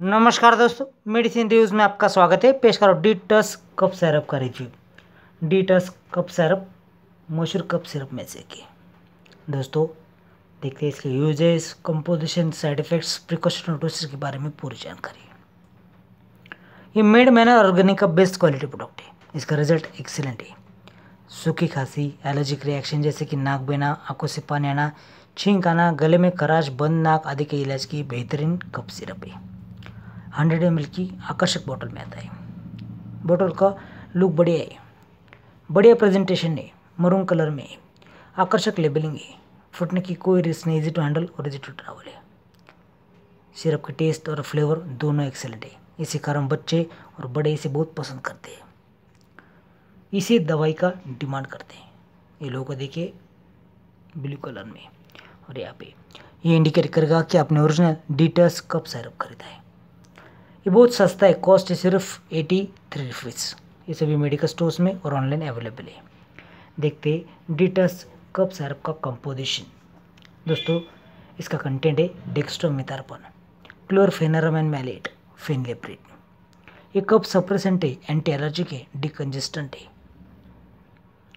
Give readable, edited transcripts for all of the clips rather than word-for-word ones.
नमस्कार दोस्तों, medicine reviews में आपका स्वागत है। पेश करो डी-टस कफ सिरप का रिव्यू। डी-टस कफ सिरप मशहूर कफ सिरप में से की। दोस्तों देखते हैं इसके uses, composition, side effects, precaution और डोसेज के बारे में पूरी जानकारी। ये मेड मैनर ऑर्गेनिक का बेस्ट क्वालिटी प्रोडक्ट है। इसका रिजल्ट एक्सीलेंट है। सूखी खांसी, एलर्जिक रिएक्शन जैसे कि नाक बहना, आंखों से पानी आना, छींक आना, गले में खराश, बंद नाक आदि के इलाज की बेहतरीन कफ सिरप है। 100 ml की आकर्षक बोतल में आता है। बोतल का लुक बढ़िया है, बढ़िया प्रेजेंटेशन है, मरून कलर में है, आकर्षक लेबलिंग है, फटने की कोई रिस्क नहीं, इजी टू हैंडल और इजी टू ट्रैवल है। सिरप के टेस्ट और फ्लेवर दोनों एक्सेलेंट है। इसी कारण बच्चे और बड़े इसे बहुत पसंद करते हैं, इसे दवाई का डिमांड करते हैं। ये लोगों देखिए ब्लू कलर में, और यहाँ पे ये इंडिकेट करेगा कि आपने ओरिजिनल डी-टस कफ सिरप खरीदा है। ये बहुत सस्ता है, कॉस्ट है सिर्फ 83 रुपीज़। ये सभी मेडिकल स्टोर्स में और ऑनलाइन अवेलेबल है। देखते हैं डी-टस कफ सिरप का कंपोजिशन। दोस्तों इसका कंटेंट है डेक्स्ट्रोमेथार्पन, क्लोरफेनेरामाइन मैलेट, फेनलेप्रिड। ये कफ सप्रेसेंट है, एंटी एलर्जिक है, डिकंजेस्टेंट है।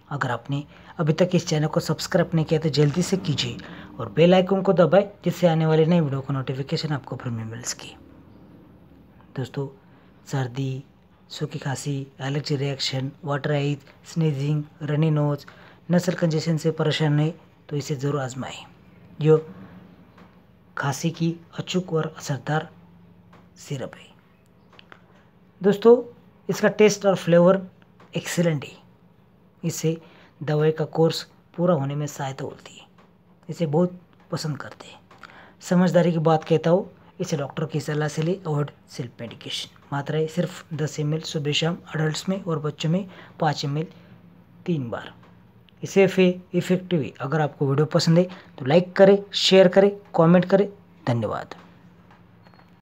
अगर आपने अभी तक इस चैनल को सब्सक्राइब नहीं किया तो जल्दी से कीजिए और बेल आइकन को दबाएं, जिससे आने वाले नए वीडियो का नोटिफिकेशन आपको फ्री में मिल सके। दोस्तों सर्दी, सूखी खांसी, allergy reaction, water eyes, sneezing, runny nose, नसल कंजेशन से परेशान है तो इसे ज़रूर आजमाएं। जो खांसी की अचूक और असरदार सिरप है। दोस्तों इसका टेस्ट और फ्लेवर एक्सीलेंट है। इससे दवाई का कोर्स पूरा होने में सहायता होती है। इसे बहुत पसंद करते हैं। समझदारी की बात कहता हूँ, इसे डॉक्टर की सलाह से ले, अवॉइड सेल्फ मेडिकेशन। मात्राएं सिर्फ 10 ml सुबह शाम अडल्ट में और बच्चों में 5 ml 3 बार। इसे इफेक्टिव है। अगर आपको वीडियो पसंद है तो लाइक करें, शेयर करें, कमेंट करें। धन्यवाद।